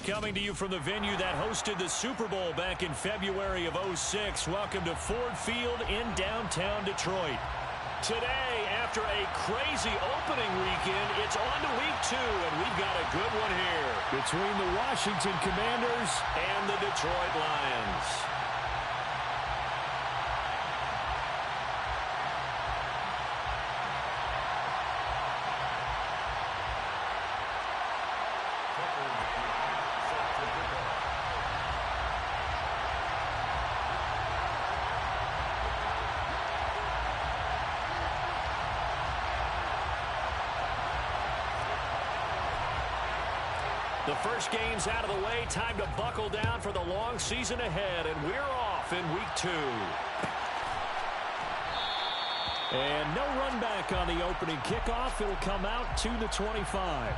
Coming to you from the venue that hosted the Super Bowl back in February of '06. Welcome to Ford Field in downtown Detroit. Today, after a crazy opening weekend, it's on to week 2, and we've got a good one here between the Washington Commanders and the Detroit Lions. The first game's out of the way. Time to buckle down for the long season ahead, and we're off in week 2. And no run back on the opening kickoff. It'll come out to the 25.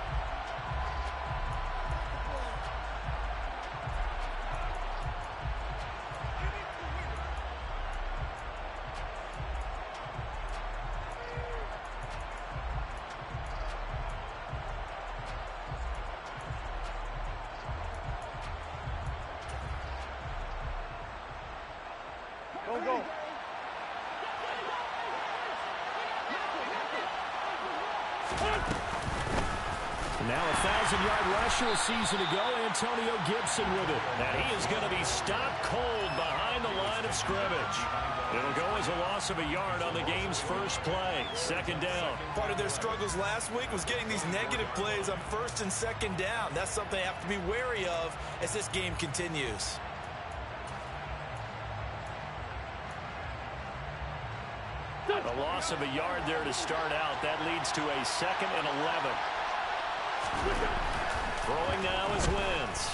Go. Now a 1,000-yard rusher a season ago, Antonio Gibson with it. And he is going to be stopped cold behind the line of scrimmage. It'll go as a loss of a yard on the game's first play. Second down. Part of their struggles last week was getting these negative plays on first and second down. That's something they have to be wary of as this game continues. A loss of a yard there to start out. That leads to a 2nd and 11. Throwing now is Wentz.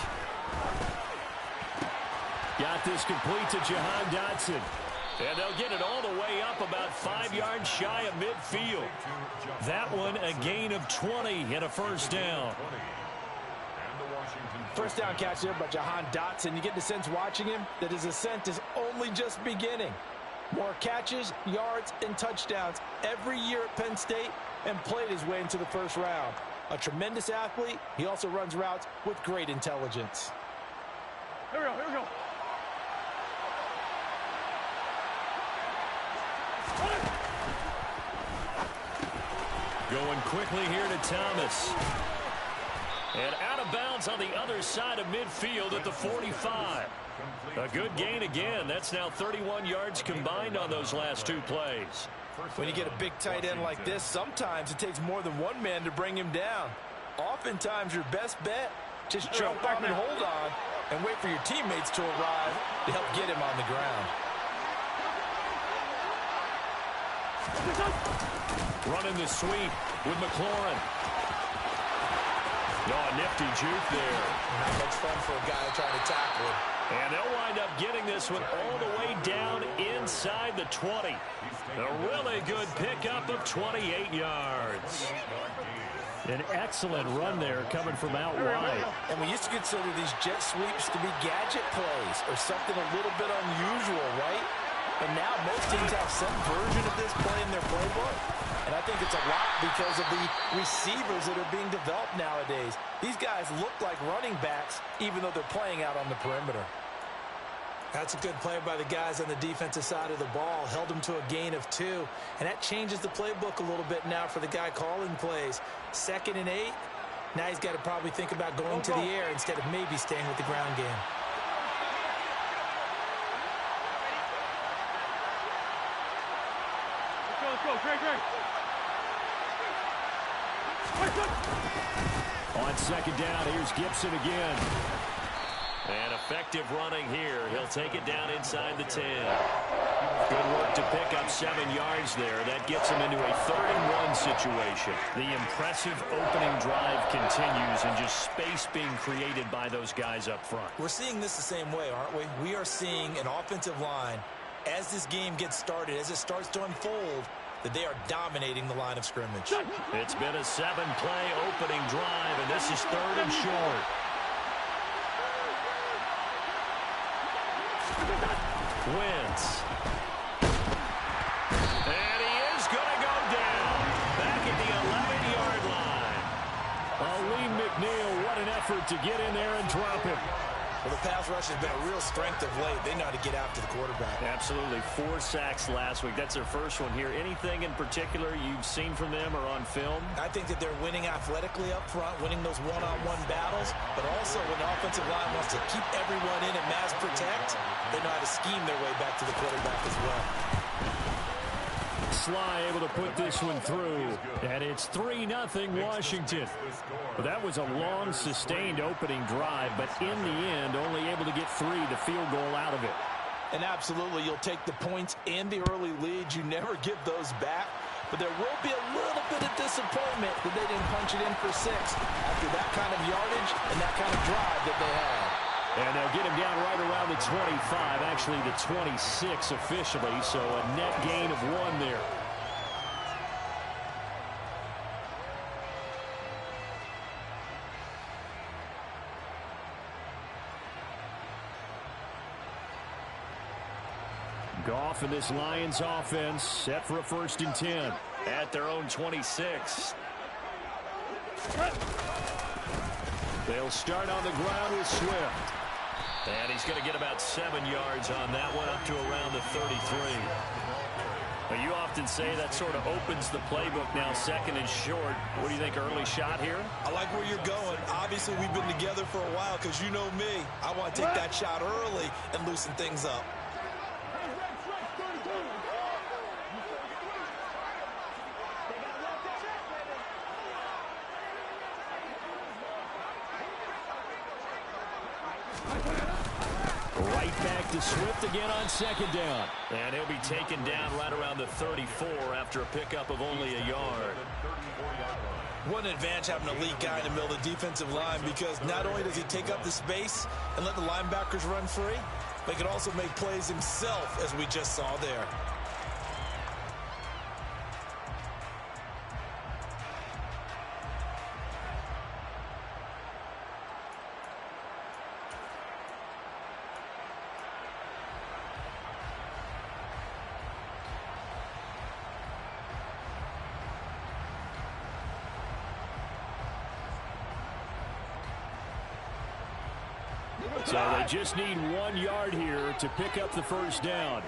Got this complete to Jahan Dotson. And they'll get it all the way up about 5 yards shy of midfield. That one a gain of 20 and a first down. First down catch there by Jahan Dotson. You get the sense watching him that his ascent is only just beginning. More catches, yards, and touchdowns every year at Penn State, and played his way into the first round. A tremendous athlete, he also runs routes with great intelligence. Here we go. Going quickly here to Thomas. And out of bounds on the other side of midfield at the 45. A good gain again. That's now 31 yards combined on those last 2 plays. When you get a big tight end like this, sometimes it takes more than one man to bring him down. Oftentimes, your best bet, just jump up and hold on and wait for your teammates to arrive to help get him on the ground. Running the sweep with McLaurin. Oh, a nifty juke there. Not much fun for a guy trying to tackle him. And they'll wind up getting this one all the way down inside the 20. A really good pickup of 28 yards. An excellent run there coming from out wide. And we used to consider these jet sweeps to be gadget plays or something a little bit unusual, right? And now most teams have some version of this play in their playbook. And I think it's a lot because of the receivers that are being developed nowadays. These guys look like running backs even though they're playing out on the perimeter. That's a good play by the guys on the defensive side of the ball. Held them to a gain of 2. And that changes the playbook a little bit now for the guy calling plays. 2nd and 8. Now he's got to probably think about going to the air instead of maybe staying with the ground game. Let's go. Great. On second down, here's Gibson again. And effective running here. He'll take it down inside the 10. Good work to pick up 7 yards there. That gets him into a 3rd and 1 situation. The impressive opening drive continues and just space being created by those guys up front. We're seeing this the same way, aren't we? We are seeing an offensive line, as this game gets started, as it starts to unfold, that they are dominating the line of scrimmage. It's been a 7-play opening drive, and this is 3rd and short. Wentz. And he is going to go down back at the 11-yard line. Lee McNeil, what an effort effort to get in there and drop him. Well, the pass rush has been a real strength of late. They know how to get after the quarterback. Absolutely. 4 sacks last week. That's their first one here. Anything in particular you've seen from them or on film? I think that they're winning athletically up front, winning those one-on-one battles, but also when the offensive line wants to keep everyone in and mass protect, they know how to scheme their way back to the quarterback as well. Sly able to put this one through, and it's 3-0 Washington. Well, that was a long, sustained opening drive, but in the end, only able to get 3, the field goal out of it. And absolutely, you'll take the points and the early leads. You never give those back, but there will be a little bit of disappointment that they didn't punch it in for 6 after that kind of yardage and that kind of drive that they had. And they'll get him down right around the 25, actually the 26 officially, so a net gain of 1 there. Goff and this Lions offense set for a 1st and 10 at their own 26. They'll start on the ground with Swift. And he's going to get about 7 yards on that one, up to around the 33. Now, you often say that sort of opens the playbook now, 2nd and short. What do you think, early shot here? I like where you're going. Obviously, we've been together for a while because you know me. I want to take that shot early and loosen things up. Right back to Swift again on 2nd down. And he'll be taken down right around the 34 after a pickup of only a yard. What an advantage having a elite guy in the middle of the defensive line, because not only does he take up the space and let the linebackers run free, but he can also make plays himself, as we just saw there. So they just need 1 yard here to pick up the 1st down.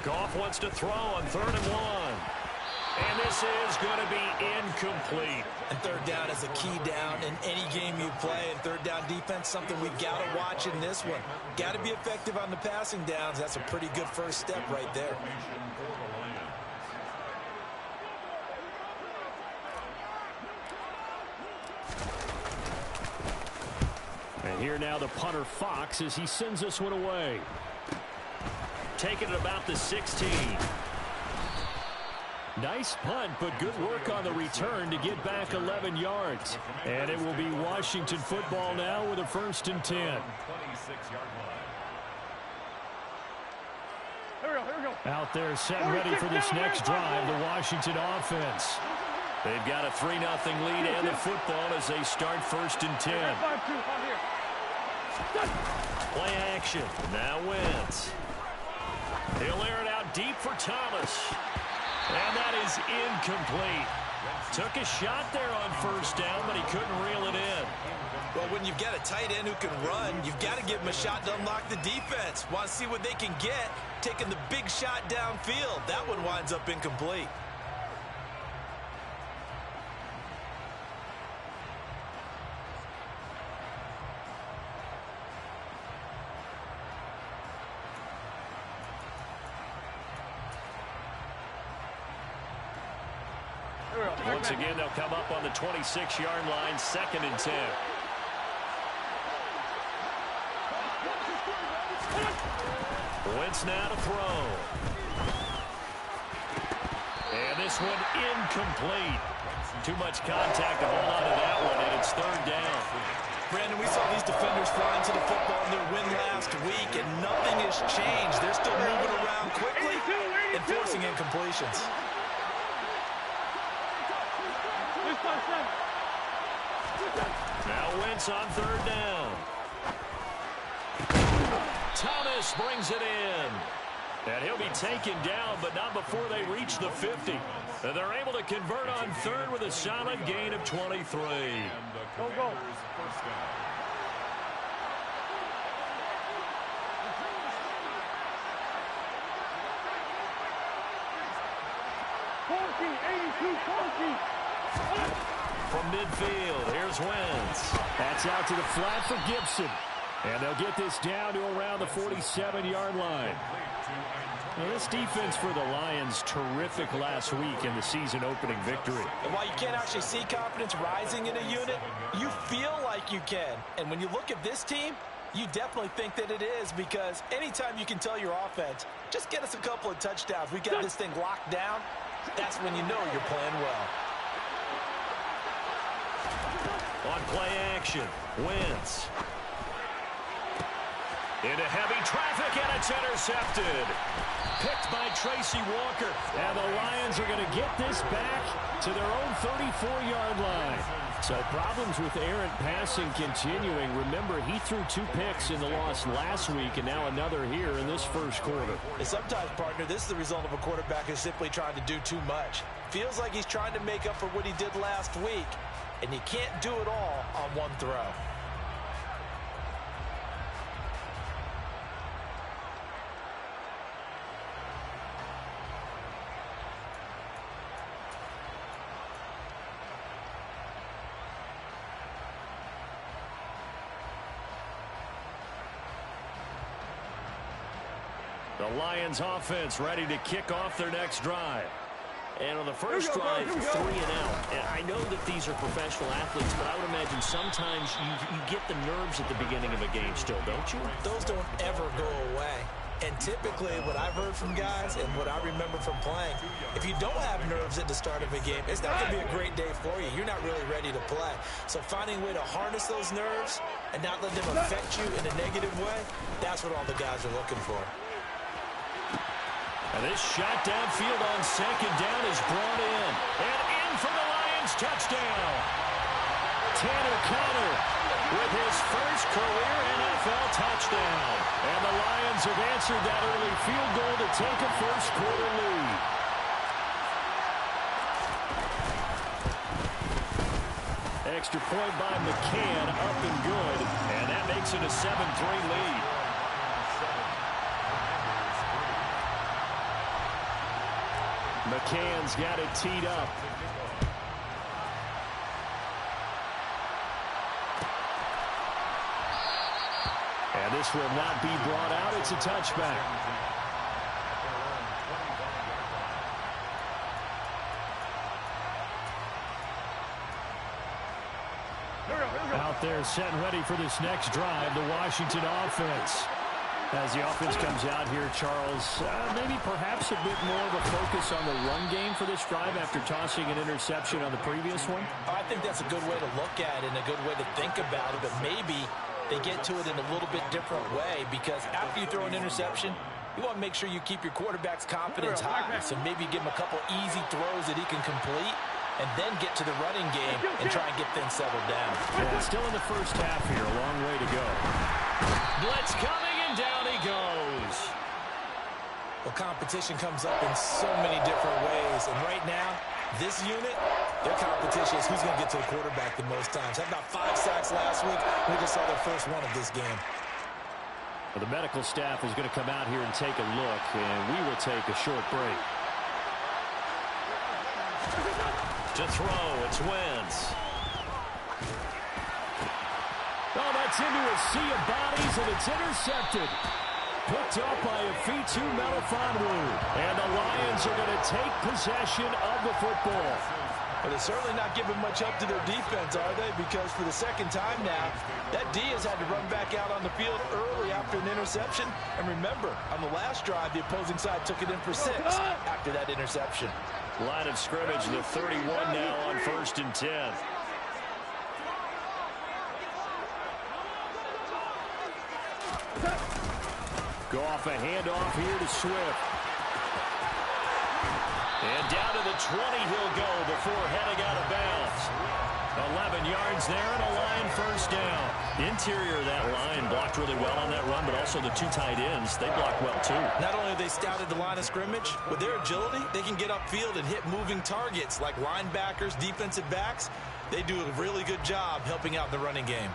Goff wants to throw on 3rd and 1. And this is going to be incomplete. And 3rd down is a key down in any game you play. And 3rd down defense, something we've got to watch in this one. Got to be effective on the passing downs. That's a pretty good first step right there. And here now the punter Fox as he sends this one away. Taking it about the 16. Nice punt, but good work on the return to get back 11 yards. And it will be Washington football now with a 1st and 10. Out there set and ready for this next drive, the Washington offense. They've got a 3-0 lead and the football as they start 1st and 10. Play action. Now Wentz. He'll air it out deep for Thomas. And that is incomplete. Took a shot there on 1st down, but he couldn't reel it in. Well, when you've got a tight end who can run, you've got to give him a shot to unlock the defense. Want to see what they can get, taking the big shot downfield. That one winds up incomplete. Once again, they'll come up on the 26-yard line, 2nd and 10. Wentz now to throw. And this one incomplete. Too much contact to hold on to that one, and it's 3rd down. Brandon, we saw these defenders fly into the football in their win last week, and nothing has changed. They're still moving around quickly and forcing incompletions. Now Wentz on 3rd down. Thomas brings it in. And he'll be taken down, but not before they reach the 50. And they're able to convert on third with a solid gain of 23. Go, go. 82, 40. From midfield, here's Wentz. That's out to the flat for Gibson. And they'll get this down to around the 47-yard line. Now, this defense for the Lions, terrific last week in the season-opening victory. And while you can't actually see confidence rising in a unit, you feel like you can. And when you look at this team, you definitely think that it is, because anytime you can tell your offense, just get us a couple of touchdowns, we got this thing locked down, that's when you know you're playing well. On play action, Wentz. Into heavy traffic, and it's intercepted. Picked by Tracy Walker. And the Lions are going to get this back to their own 34-yard line. So problems with errant passing continuing. Remember, he threw 2 picks in the loss last week, and now another here in this first quarter. And sometimes, partner, this is the result of a quarterback who's simply trying to do too much. Feels like he's trying to make up for what he did last week, and you can't do it all on one throw. The Lions offense ready to kick off their next drive. And on the first drive, 3 and out. And I know that these are professional athletes, but I would imagine sometimes you get the nerves at the beginning of a game still, don't you? Those don't ever go away. And typically what I've heard from guys and what I remember from playing, if you don't have nerves at the start of a game, it's not going to be a great day for you. You're not really ready to play. So finding a way to harness those nerves and not let them affect you in a negative way, that's what all the guys are looking for. And this shot downfield on second down is brought in. And in for the Lions touchdown. Tanner Conner with his first career NFL touchdown. And the Lions have answered that early field goal to take a first quarter lead. Extra point by McCann, up and good. And that makes it a 7-3 lead. McCann's got it teed up. And this will not be brought out. It's a touchback. Out there set and ready for this next drive, the Washington offense. As the offense comes out here, Charles, maybe perhaps a bit more of a focus on the run game for this drive after tossing an interception on the previous one? I think that's a good way to look at it and a good way to think about it, but maybe they get to it in a little bit different way, because after you throw an interception, you want to make sure you keep your quarterback's confidence high. So maybe give him a couple easy throws that he can complete, and then get to the running game and try and get things settled down. Yeah, still in the first half here, a long way to go. Blitz coming, and down he goes. Well, competition comes up in so many different ways, and right now, this unit, their competition is who's going to get to the quarterback the most times. Had about 5 sacks last week. We just saw their first one of this game. Well, the medical staff is going to come out here and take a look, and we will take a short break. To throw, it's Wentz. Oh, that's into a sea of bodies, and it's intercepted. Picked up by Afitu Melifonwu. And the Lions are going to take possession of the football. But they're certainly not giving much up to their defense, are they? Because for the second time now, that D has had to run back out on the field early after an interception. And remember, on the last drive, the opposing side took it in for 6 after that interception. Line of scrimmage, the 31 now on 1st and 10. Go off a handoff here to Swift. And down to the 20 he'll go before heading out of bounds. 11 yards there and a line first down. Interior of that line blocked really well on that run, but also the two tight ends, they blocked well too. Not only have they scouted the line of scrimmage, with their agility, they can get upfield and hit moving targets like linebackers, defensive backs. They do a really good job helping out the running game.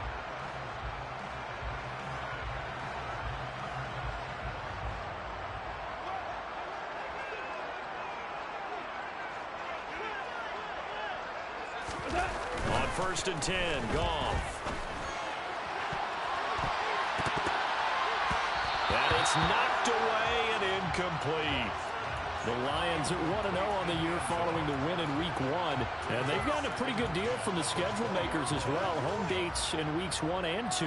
On 1st and 10, Goff. And it's knocked away and incomplete. The Lions at 1-0 on the year following the win in Week 1. And they've gotten a pretty good deal from the schedule makers as well. Home dates in Weeks 1 and 2.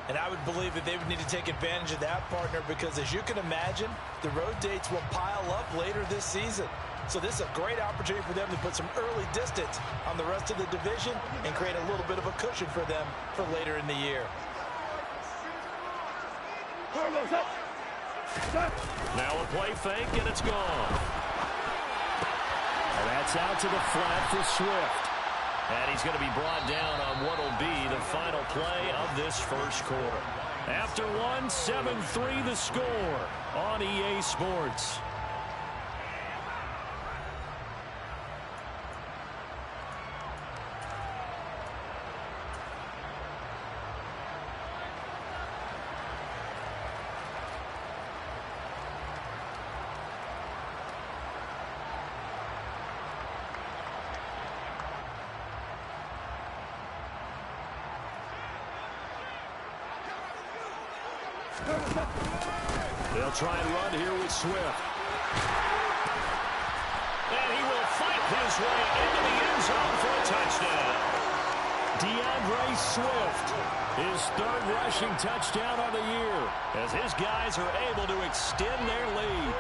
And I would believe that they would need to take advantage of that, partner, because as you can imagine, the road dates will pile up later this season. So this is a great opportunity for them to put some early distance on the rest of the division and create a little bit of a cushion for them for later in the year. Now a play fake, and it's gone. And that's out to the flat for Swift. And he's going to be brought down on what will be the final play of this first quarter. After one, 7-3 the score on EA Sports. They'll try and run here with Swift. And he will fight his way into the end zone for a touchdown. DeAndre Swift, his third rushing touchdown of the year, as his guys are able to extend their lead.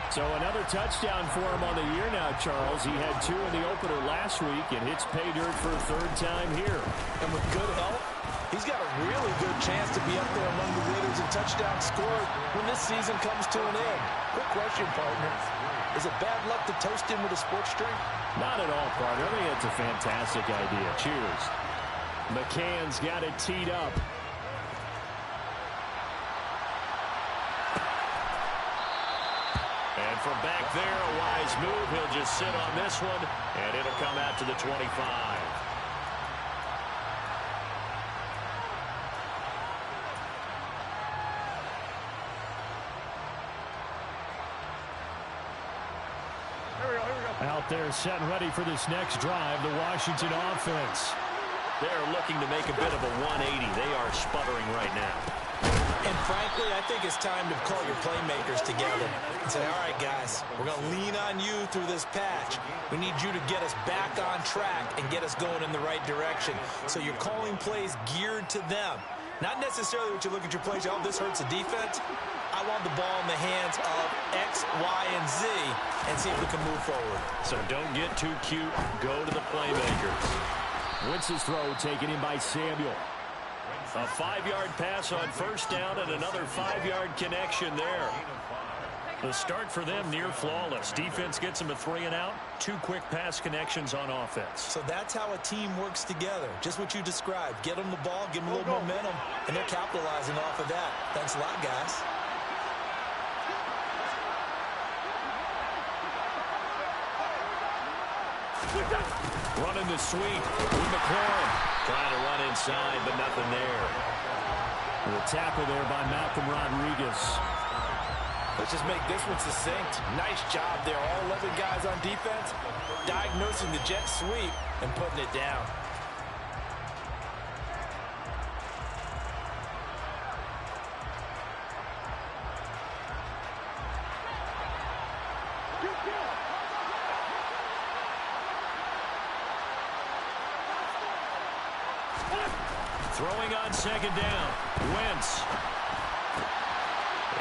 So another touchdown for him on the year now, Charles. He had 2 in the opener last week and hits pay dirt for a third time here. And with good help, he's got a really good chance to be up there among the leaders in touchdowns scored when this season comes to an end. Quick question, partner. Is it bad luck to toast him with a sports drink? Not at all, partner. I think it's a fantastic idea. Cheers. McCann's got it teed up. And from back there, a wise move. He'll just sit on this one, and it'll come out to the 25. Out there set and ready for this next drive, the Washington offense. They're looking to make a bit of a 180. They are sputtering right now. And frankly, I think it's time to call your playmakers together and say, all right, guys, we're going to lean on you through this patch. We need you to get us back on track and get us going in the right direction. So you're calling plays geared to them. Not necessarily what you look at your plays, oh, this hurts the defense. I want the ball in the hands of X, Y, and Z and see if we can move forward. So don't get too cute. Go to the playmakers. Wentz's throw taken in by Samuel. A 5-yard pass on first down and another 5-yard connection there. The start for them near flawless. Defense gets them a 3-and-out. 2 quick pass connections on offense. So that's how a team works together. Just what you described. Get them the ball, give them a little momentum, and they're capitalizing off of that. Thanks a lot, guys. Running the sweep with McLaurin. Trying to run inside, but nothing there. The tackle there by Malcolm Rodriguez. Let's just make this one succinct. Nice job there. All 11 guys on defense diagnosing the jet sweep and putting it down. Throwing on second down. Wentz.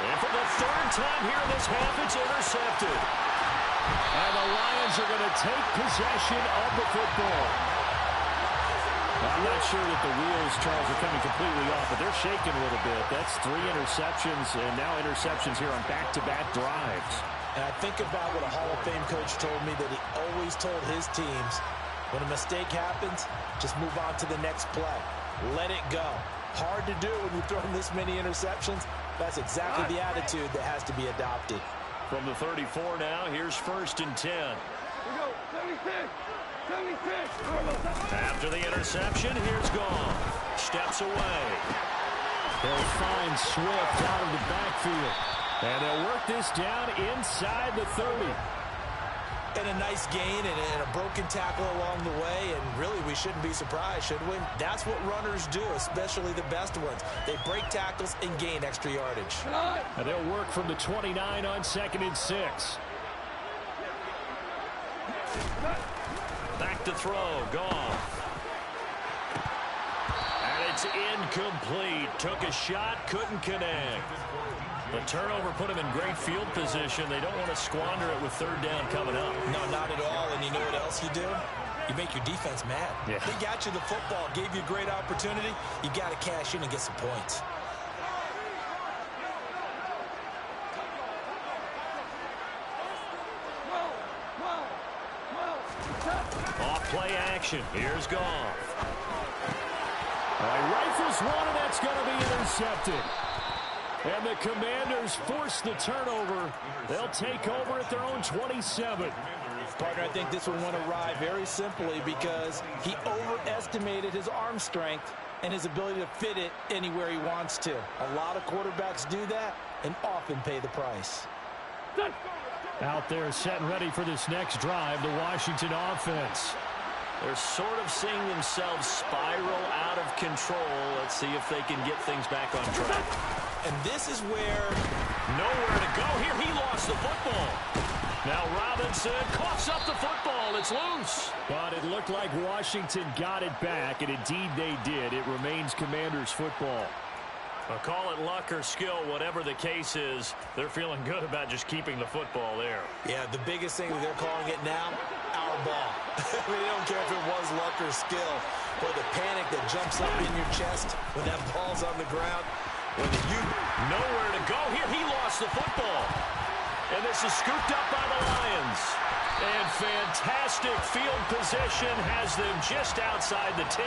And for the third time here in this half, it's intercepted. And the Lions are going to take possession of the football. I'm not sure that the wheels, Charles, are coming completely off, but they're shaking a little bit. That's 3 interceptions, and now interceptions here on back-to-back drives. And I think about what a Hall of Fame coach told me, that he always told his teams, when a mistake happens, just move on to the next play. Let it go. Hard to do when you're throwing this many interceptions. That's exactly the attitude that has to be adopted. From the 34 now, here's 1st and 10. We go, 76, 76. After the interception, here's Goff. Steps away. They'll find Swift out of the backfield. And they'll work this down inside the 30. And a nice gain and a broken tackle along the way. And really, we shouldn't be surprised, should we? That's what runners do, especially the best ones. They break tackles and gain extra yardage. And they'll work from the 29 on 2nd and 6. Back to throw. Goff. And it's incomplete. Took a shot, couldn't connect. The turnover put him in great field position. They don't want to squander it with 3rd down coming up. No, not at all. And you know what else you do? You make your defense mad. Yeah. They got you the football, gave you a great opportunity. You got to cash in and get some points. Off play action. Here's Goff. Rifles one, and that's going to be intercepted. And the Commanders force the turnover. They'll take over at their own 27. Partner, I think this one went awry very simply because he overestimated his arm strength and his ability to fit it anywhere he wants to. A lot of quarterbacks do that and often pay the price. Out there set and ready for this next drive, the Washington offense. They're sort of seeing themselves spiral out of control. Let's see if they can get things back on track. And this is where nowhere to go here. He lost the football. Now Robinson coughs up the football. It's loose. But it looked like Washington got it back, and indeed they did. It remains Commanders football. I'll call it luck or skill, whatever the case is. They're feeling good about just keeping the football there. Yeah, the biggest thing that they're calling it now, our ball. I mean, they don't care if it was luck or skill, or the panic that jumps up in your chest when that ball's on the ground. Nowhere to go here. He lost the football. And this is scooped up by the Lions. And fantastic field position has them just outside the 10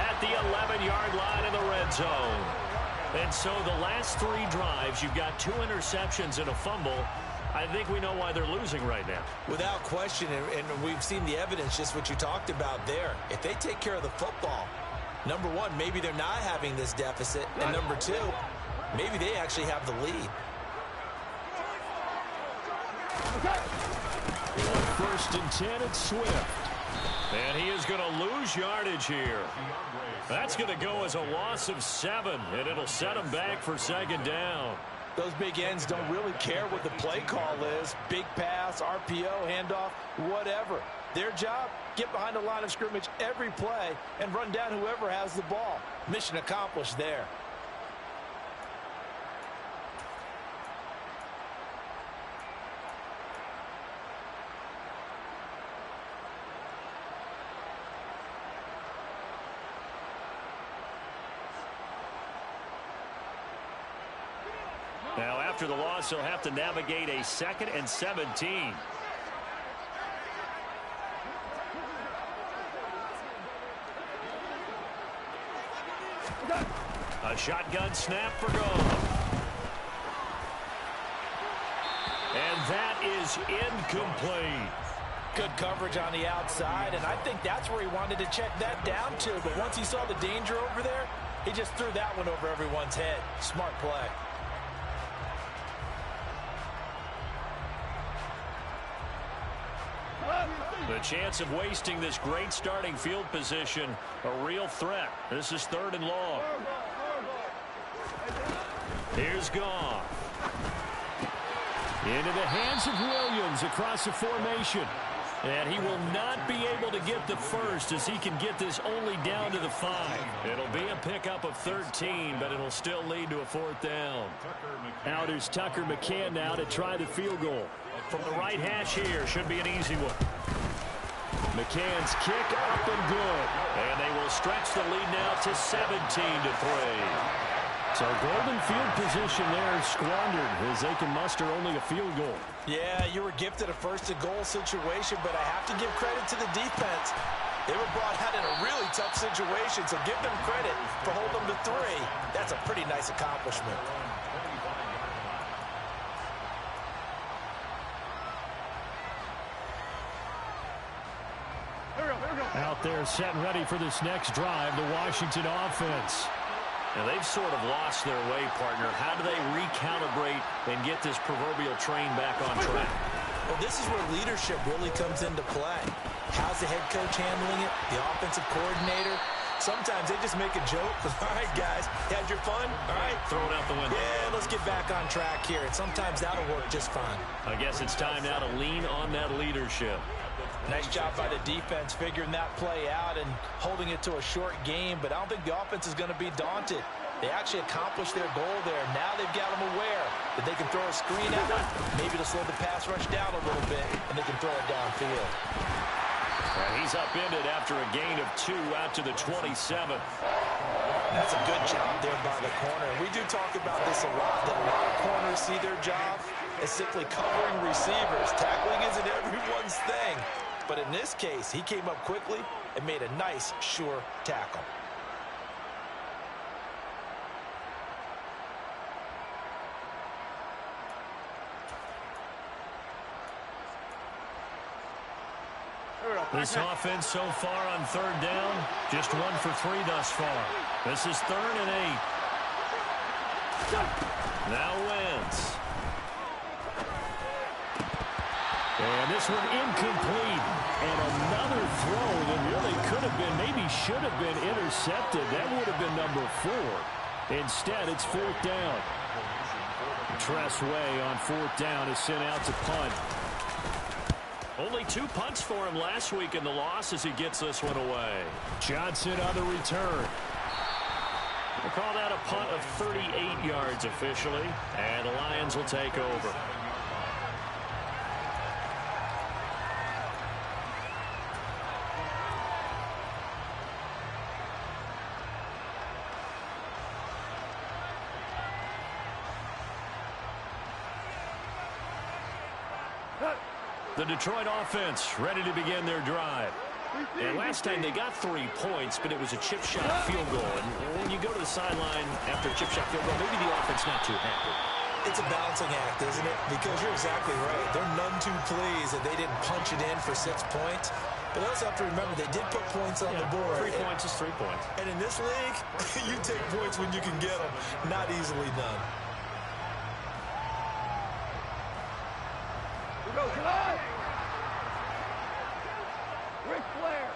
at the 11-yard line in the red zone. And so the last 3 drives, you've got 2 interceptions and a fumble. I think we know why they're losing right now. Without question, and we've seen the evidence, just what you talked about there. If they take care of the football, number one, maybe they're not having this deficit. And number 2, maybe they actually have the lead. 1st and 10 at Swift. And he is going to lose yardage here. That's going to go as a loss of 7, and it'll set him back for 2nd down. Those big ends don't really care what the play call is. Big pass, RPO, handoff, whatever. Their job, get behind the line of scrimmage every play and run down whoever has the ball. Mission accomplished there. Now, after the loss, he'll have to navigate a 2nd and 17. A shotgun snap for Goff. And that is incomplete. Good coverage on the outside, and I think that's where he wanted to check that down to. But once he saw the danger over there, he just threw that one over everyone's head. Smart play. The chance of wasting this great starting field position, a real threat. This is 3rd and long. Here's Goff. Into the hands of Williams across the formation. And he will not be able to get the first as he can get this only down to the 5. It'll be a pickup of 13, but it'll still lead to a 4th down. Out is Tucker McCann now to try the field goal. From the right hash here, should be an easy one. McCann's kick up and good. And they will stretch the lead now to 17-3. So golden field position there squandered as they can muster only a field goal. Yeah, you were gifted a 1st-and-goal situation, but I have to give credit to the defense. They were brought out in a really tough situation, so give them credit for holding them to 3. That's a pretty nice accomplishment. Out there setting ready for this next drive, the Washington offense. And they've sort of lost their way, partner. How do they recalibrate and get this proverbial train back on track? Well, this is where leadership really comes into play. How's the head coach handling it? The offensive coordinator? Sometimes they just make a joke. All right, guys, had your fun? All right. Throw it out the window. Yeah, let's get back on track here. And sometimes that'll work just fine. I guess it's time now to lean on that leadership. Nice job by the defense figuring that play out and holding it to a short game, but I don't think the offense is going to be daunted. They actually accomplished their goal there. Now they've got them aware that they can throw a screen at them, maybe to slow the pass rush down a little bit, and they can throw it downfield. And he's upended after a gain of 2 out to the 27th. That's a good job there by the corner. We do talk about this a lot, that a lot of corners see their job as simply covering receivers. Tackling isn't everyone's thing. But in this case, he came up quickly and made a nice, sure tackle. This offense so far on 3rd down, just 1 for 3 thus far. This is 3rd and 8. Now Wentz. And this one incomplete. And another throw that really could have been, maybe should have been intercepted. That would have been number 4. Instead, it's 4th down. Tressway on 4th down is sent out to punt. Only 2 punts for him last week in the loss as he gets this one away. Johnson on the return. We'll call that a punt of 38 yards officially. And the Lions will take over. The Detroit offense ready to begin their drive. And last time they got 3 points, but it was a chip shot field goal. And when you go to the sideline after a chip shot field goal, maybe the offense not too happy. It's a balancing act, isn't it? Because you're exactly right. They're none too pleased that they didn't punch it in for 6 points. But they also have to remember they did put points on the board. 3 points is 3 points. And in this league, you take points when you can get them. Not easily done. We go tonight. Ric Flair.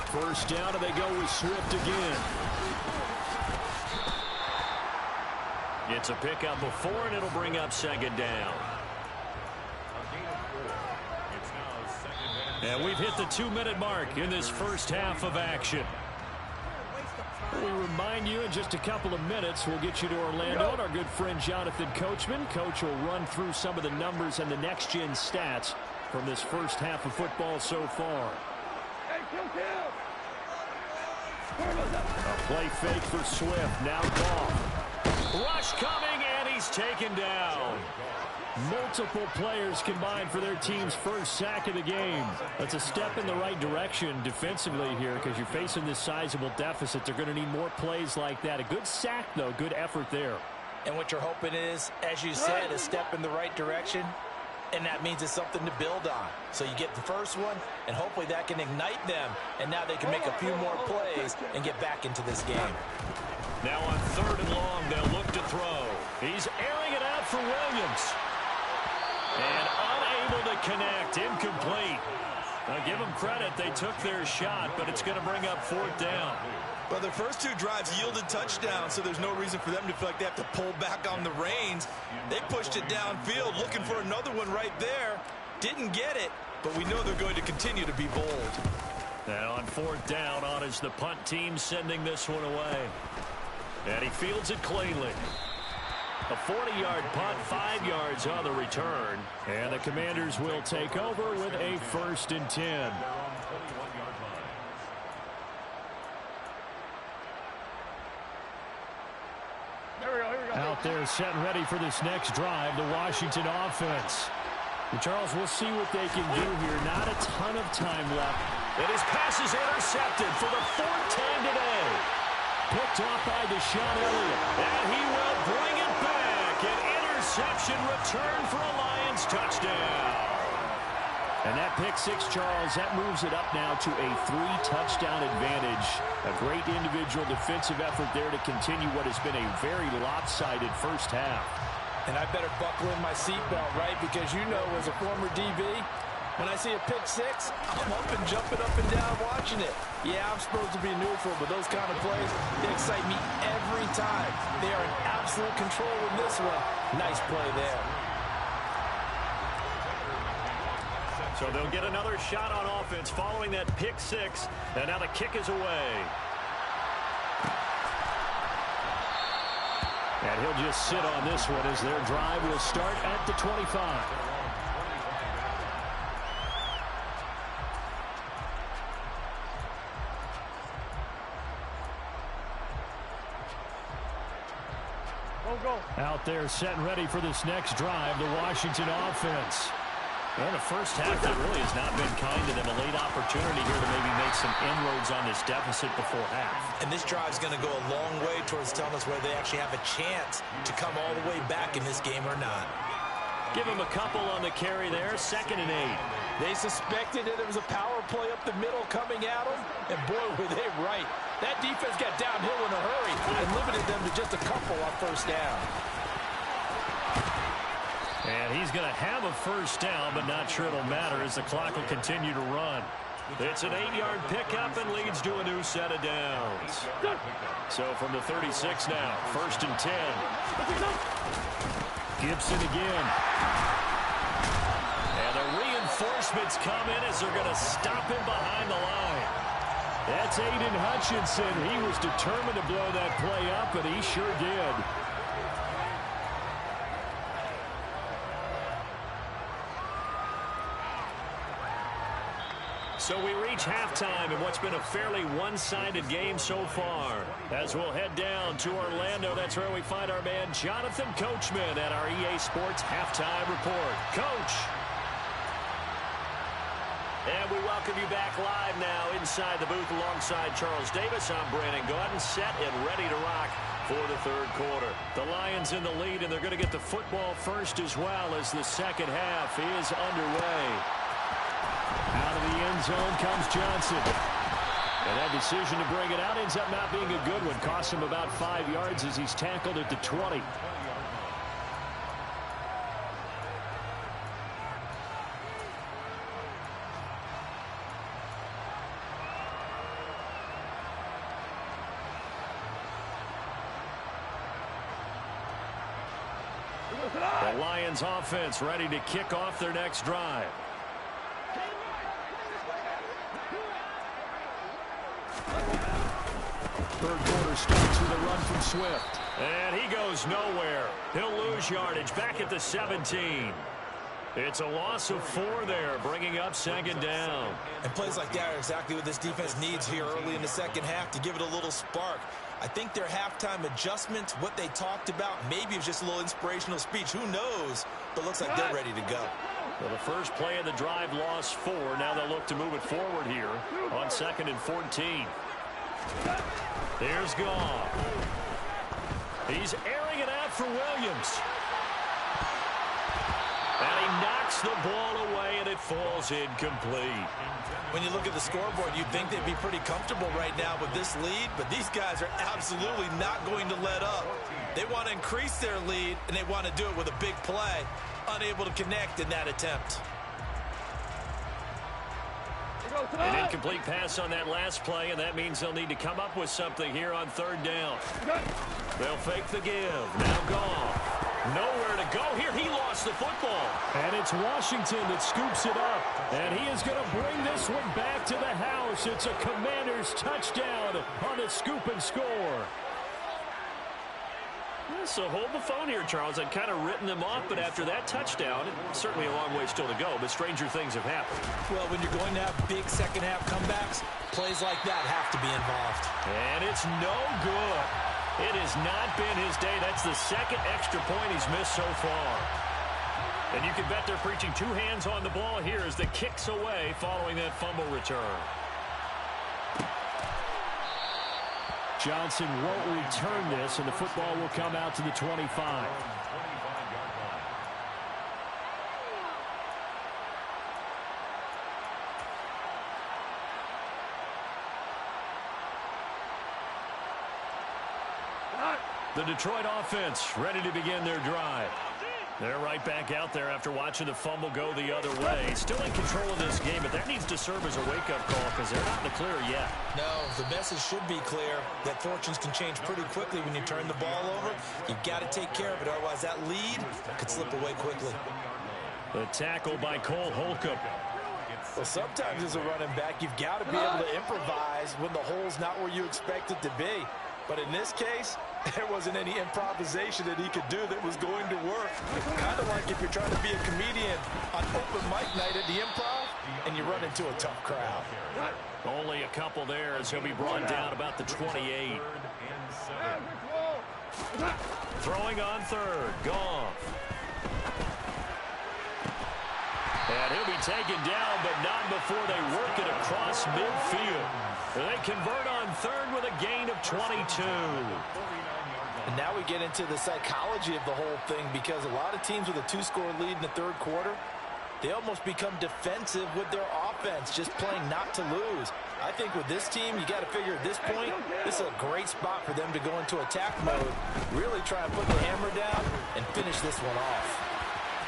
First down, and they go with Swift again. It's a pickup of 4, and it'll bring up 2nd down. And we've hit the 2-minute mark in this first half of action. We remind you in just a couple of minutes, we'll get you to Orlando and our good friend Jonathan Coachman. Coach will run through some of the numbers and the next-gen stats from this first half of football so far. A play fake for Swift. Now Goff. Rush coming, and he's taken down. Multiple players combined for their team's first sack of the game. That's a step in the right direction defensively here because you're facing this sizable deficit. They're going to need more plays like that. A good sack, though. Good effort there. And what you're hoping is, as you said, a step in the right direction. And that means it's something to build on. So you get the first one, and hopefully that can ignite them. And now they can make a few more plays and get back into this game. Now on 3rd and long, they'll look to throw. He's airing it out for Williams. And unable to connect. Incomplete. Now give them credit. They took their shot, but it's going to bring up 4th down. Well, their first 2 drives yielded touchdowns, so there's no reason for them to feel like they have to pull back on the reins. They pushed it downfield, looking for another one right there. Didn't get it, but we know they're going to continue to be bold. And on 4th down, on is the punt team sending this one away. And he fields it cleanly. A 40-yard punt, 5 yards on the return. And the Commanders will take over with a 1st and 10. Out there setting ready for this next drive, the Washington offense. And Charles, we'll see what they can do here. Not a ton of time left. And his pass is intercepted for the fourth time today. Picked off by Deshaun Elliott. And he will bring it back. An interception return for a Lions touchdown. And that pick six, Charles, that moves it up now to a 3-touchdown advantage. A great individual defensive effort there to continue what has been a very lopsided first half. And I better buckle in my seatbelt, right? Because you know, as a former DB, when I see a pick six, I'm up and jumping up and down watching it. Yeah, I'm supposed to be neutral, but those kind of plays, they excite me every time. They are in absolute control in this one. Nice play there. So they'll get another shot on offense following that pick six. And now the kick is away. And he'll just sit on this one as their drive will start at the 25. Out there set and ready for this next drive, the Washington offense. Well, the first half that really has not been kind to them. A late opportunity here to maybe make some inroads on this deficit before half. And this drive's going to go a long way towards telling us whether they actually have a chance to come all the way back in this game or not. Give him a couple on the carry there. 2nd and 8. They suspected that there was a power play up the middle coming at them, and boy, were they right. That defense got downhill in a hurry and limited them to just a couple on first down. And he's going to have a first down, but not sure it'll matter as the clock will continue to run. It's an 8-yard pickup and leads to a new set of downs. So from the 36 now, 1st and 10. Gibson again. And the reinforcements come in as they're going to stop him behind the line. That's Aiden Hutchinson. He was determined to blow that play up, and he sure did. So we reach halftime in what's been a fairly one-sided game so far. As we'll head down to Orlando, that's where we find our man Jonathan Coachman at our EA Sports Halftime Report. Coach. And we welcome you back live now inside the booth alongside Charles Davis. I'm Brandon Gaudin, set and ready to rock for the third quarter. The Lions in the lead, and they're going to get the football first as well as the second half is underway. Out of the end zone comes Johnson. And that decision to bring it out ends up not being a good one. Costs him about 5 yards as he's tackled at the 20. The Lions offense ready to kick off their next drive. Third quarter starts with a run from Swift. And he goes nowhere. He'll lose yardage back at the 17. It's a loss of 4 there, bringing up 2nd down. And plays like that are exactly what this defense needs here early in the second half to give it a little spark. I think their halftime adjustment, what they talked about, maybe it was just a little inspirational speech. Who knows? But looks like they're ready to go. Well, the first play of the drive lost 4. Now they'll look to move it forward here on 2nd and 14. There's Goff. He's airing it out for Williams. And he knocks the ball away, and it falls incomplete. When you look at the scoreboard, you'd think they'd be pretty comfortable right now with this lead, but these guys are absolutely not going to let up. They want to increase their lead, and they want to do it with a big play. Unable to connect in that attempt. An incomplete pass on that last play, and that means they'll need to come up with something here on 3rd down. They'll fake the give. Now Goff. Nowhere to go here. He lost the football. And it's Washington that scoops it up. And he is going to bring this one back to the house. It's a Commanders touchdown on the scoop and score. So hold the phone here, Charles. I'd kind of written them off, but after that touchdown, certainly a long way still to go, but stranger things have happened. Well, when you're going to have big second-half comebacks, plays like that have to be involved. And it's no good. It has not been his day. That's the second extra point he's missed so far. And you can bet they're preaching two hands on the ball here as the kick's away following that fumble return. Johnson won't return this, and the football will come out to the 25. The Detroit offense ready to begin their drive. They're right back out there after watching the fumble go the other way. Still in control of this game, but that needs to serve as a wake-up call because they're not in the clear yet. No, the message should be clear that fortunes can change pretty quickly when you turn the ball over. You've got to take care of it, otherwise that lead could slip away quickly. The tackle by Cole Holcomb. Well, sometimes as a running back, you've got to be able to improvise when the hole's not where you expect it to be. But in this case, there wasn't any improvisation that he could do that was going to work. Kind of like if you're trying to be a comedian on open mic night at the Improv and you run into a tough crowd. Only a couple there as he'll be brought down about the 28. Throwing on third. Goff. And he'll be taken down, but not before they work it across midfield. They convert on third with a gain of 22. And now we get into the psychology of the whole thing because a lot of teams with a two-score lead in the third quarter, they almost become defensive with their offense, just playing not to lose. I think with this team, you got to figure at this point, this is a great spot for them to go into attack mode, really try and put the hammer down and finish this one off.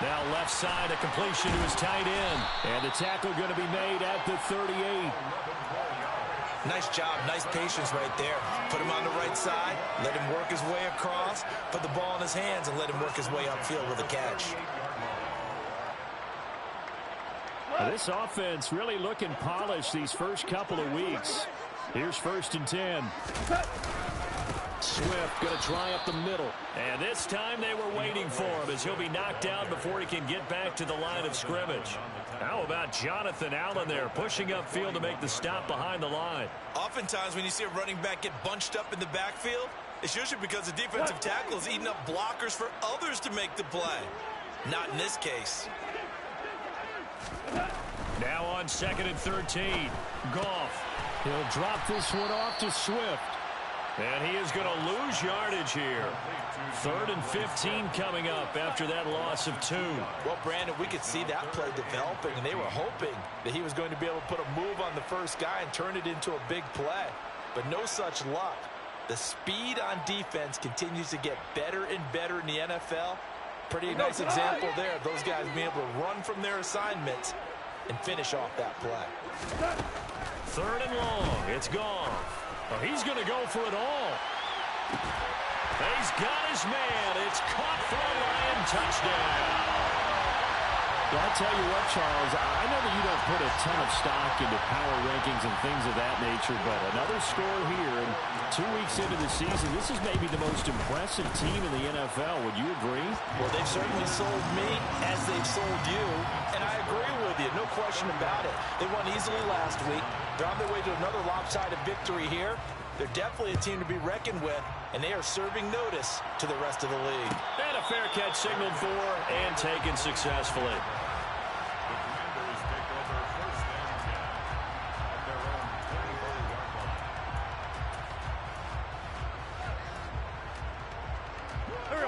Now left side, a completion to his tight end. And the tackle going to be made at the 38. Nice job, nice patience right there. Put him on the right side, let him work his way across, put the ball in his hands, and let him work his way upfield with a catch. Now, this offense really looking polished these first couple of weeks. Here's 1st and 10. Swift going to try up the middle. And this time they were waiting for him as he'll be knocked down before he can get back to the line of scrimmage. How about Jonathan Allen there pushing upfield to make the stop behind the line? Oftentimes when you see a running back get bunched up in the backfield, it's usually because the defensive tackle is eating up blockers for others to make the play. Not in this case. Now on 2nd and 13. Goff. He'll drop this one off to Swift. And he is going to lose yardage here. 3rd and 15 coming up after that loss of 2. Well, Brandon, we could see that play developing, and they were hoping that he was going to be able to put a move on the first guy and turn it into a big play. But no such luck. The speed on defense continues to get better and better in the NFL. Pretty nice example there of those guys being able to run from their assignments and finish off that play. 3rd and long. It's gone. Oh, he's going to go for it all. He's got his man. It's caught for a Lion touchdown. Well, I'll tell you what, Charles, I know that you don't put a ton of stock into power rankings and things of that nature, but another score here, and 2 weeks into the season, this is maybe the most impressive team in the NFL. Would you agree? Well, they've certainly sold me as they've sold you, and I agree with you, no question about it. They won easily last week. They're on their way to another lopsided victory here. They're definitely a team to be reckoned with, and they are serving notice to the rest of the league. And a fair catch signaled for and taken successfully.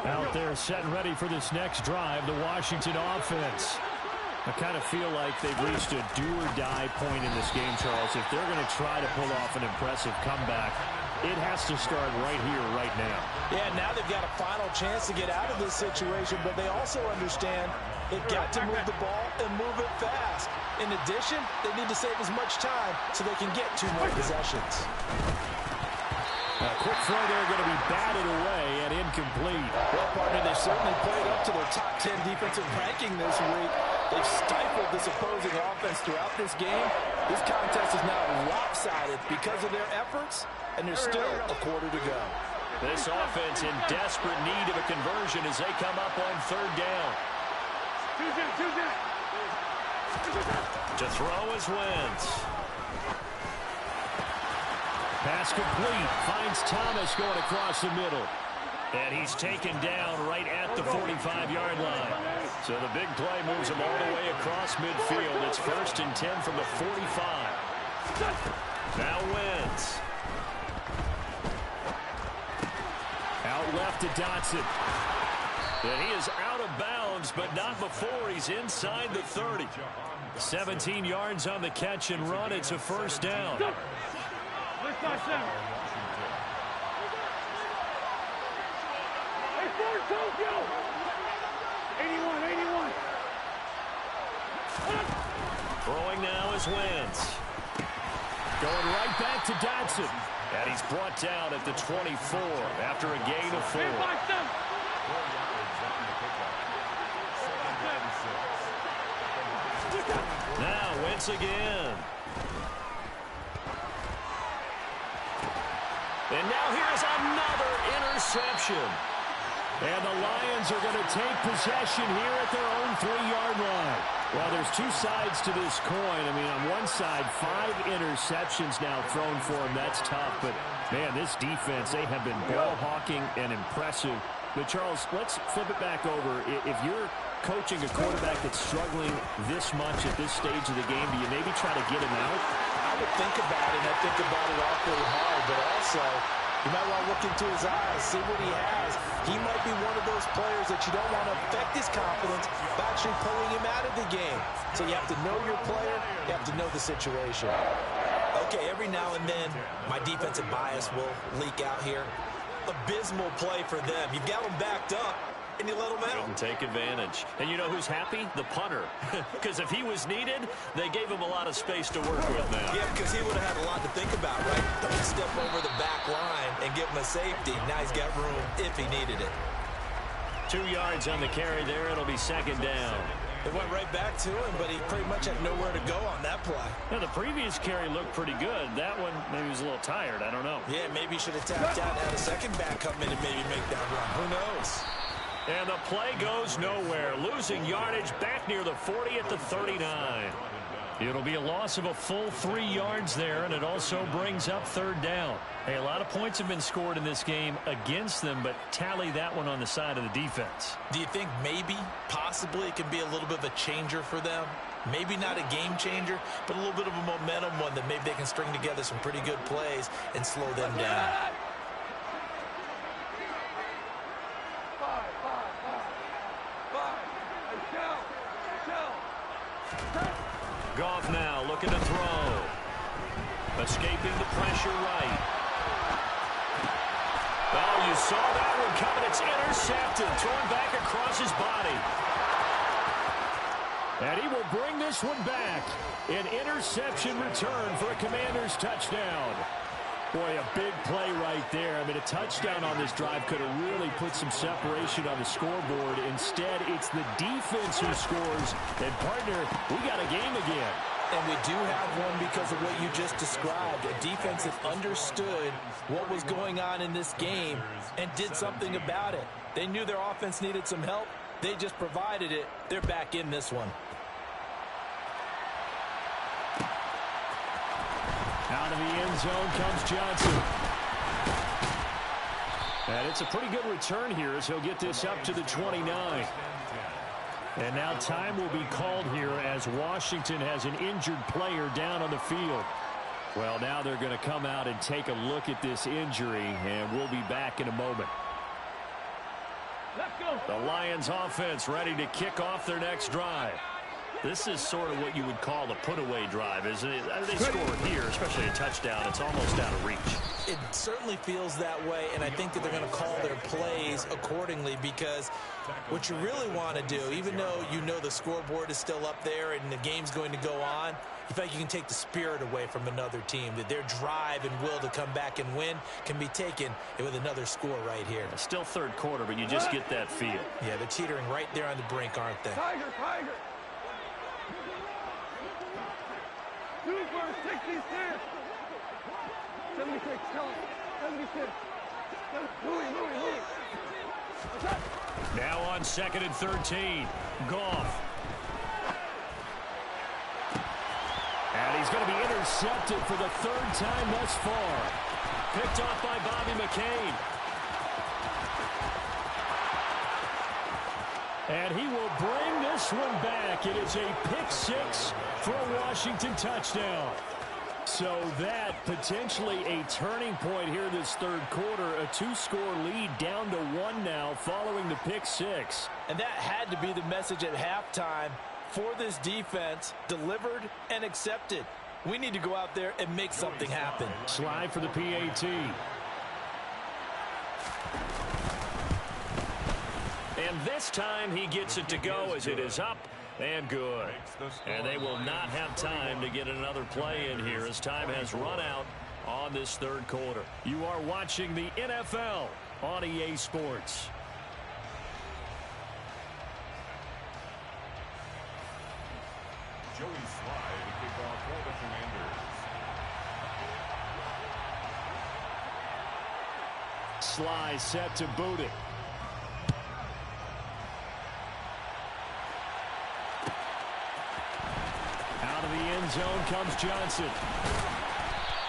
Out there set and ready for this next drive, the Washington offense. I kind of feel like they've reached a do-or-die point in this game, Charles. If they're going to try to pull off an impressive comeback, it has to start right here, right now. Yeah, now they've got a final chance to get out of this situation, but they also understand they've got to move the ball and move it fast. In addition, they need to save as much time so they can get 2 more possessions. A quick throw there going to be batted away and incomplete. Well, partner, they certainly played up to their top 10 defensive ranking this week. They've stifled this opposing offense throughout this game. This contest is now lopsided because of their efforts, and there's still a quarter to go. This offense in desperate need of a conversion as they come up on 3rd down. To throw is Wentz. Pass complete. Finds Thomas going across the middle. And he's taken down right at the 45-yard line. So the big play moves him all the way across midfield. It's 1st and 10 from the 45. Now Wentz. Out left to Dotson. And he is out of bounds, but not before he's inside the 30. 17 yards on the catch and run. It's a 1st down. Tokyo! 81. Throwing now is Wentz. Going right back to Dotson. And he's brought down at the 24 after a gain of 4. Now Wentz again. And now here's another interception. And the Lions are going to take possession here at their own 3-yard line. Well, there's two sides to this coin. I mean, on one side, 5 interceptions now thrown for him. That's tough. But, man, this defense, they have been ball hawking and impressive. But, Charles, let's flip it back over. If you're coaching a quarterback that's struggling this much at this stage of the game, do you maybe try to get him out? I would think about it, and I think about it awfully hard, but also you might want to look into his eyes, see what he has. He might be one of those players that you don't want to affect his confidence by actually pulling him out of the game. So you have to know your player, you have to know the situation. Okay, every now and then my defensive bias will leak out here. Abysmal play for them. You've got them backed up, and you let them out. Couldn't take advantage. And you know who's happy? The punter. Because if he was needed, they gave him a lot of space to work with now. Yeah, because he would have had a lot to think about, right? Don't step over the back line and give him a safety. Now he's got room if he needed it. 2 yards on the carry there. It'll be 2nd down. It went right back to him, but he pretty much had nowhere to go on that play. Now, the previous carry looked pretty good. That one, maybe he was a little tired. I don't know. Yeah, maybe he should have tapped out and had a second back come in and maybe make that run. Who knows? And the play goes nowhere. Losing yardage back near the 40 at the 39. It'll be a loss of a full 3 yards there, and it also brings up 3rd down. Hey, a lot of points have been scored in this game against them, but tally that one on the side of the defense. Do you think maybe, possibly, it can be a little bit of a changer for them? Maybe not a game changer, but a little bit of a momentum one that maybe they can string together some pretty good plays and slow them down. Goff now looking to throw. Escaping the pressure right. Oh, you saw that one coming. It's intercepted. Thrown back across his body. And he will bring this one back. An interception return for a Commanders touchdown. Boy, a big play right there. I mean, a touchdown on this drive could have really put some separation on the scoreboard. Instead, it's the defense who scores. And, partner, we got a game again. And we do have one because of what you just described. A defense that understood what was going on in this game and did something about it. They knew their offense needed some help. They just provided it. They're back in this one. Out of the end zone comes Johnson. And it's a pretty good return here as he'll get this up to the 29. And now time will be called here as Washington has an injured player down on the field. Well, now they're going to come out and take a look at this injury, and we'll be back in a moment. Let's go. The Lions offense ready to kick off their next drive. This is sort of what you would call a put-away drive, isn't it? They score here, especially a touchdown. It's almost out of reach. It certainly feels that way, and I think that they're going to call their plays accordingly because what you really want to do, even though you know the scoreboard is still up there and the game's going to go on, you feel like you can take the spirit away from another team, that their drive and will to come back and win can be taken with another score right here. It's still 3rd quarter, but you just get that feel. Yeah, they're teetering right there on the brink, aren't they? Tiger. 2 for 66. 76, tell him. 76. Louis. What's up? Now on 2nd and 13. Goff. And he's going to be intercepted for the 3rd time thus far. Picked off by Bobby McCain. And he will bring this one back. It is a pick six for a Washington touchdown. So that potentially a turning point here this third quarter. A two-score lead down to one now following the pick six. And that had to be the message at halftime for this defense. Delivered and accepted. We need to go out there and make something happen. Slide for the PAT. And this time he gets it to go as it is up and good. And they will not have time to get another play in here as time has run out on this third quarter. You are watching the NFL on EA Sports. Joey Slye to kick off for the Commanders. Slye set to boot it. Out of the end zone comes Johnson.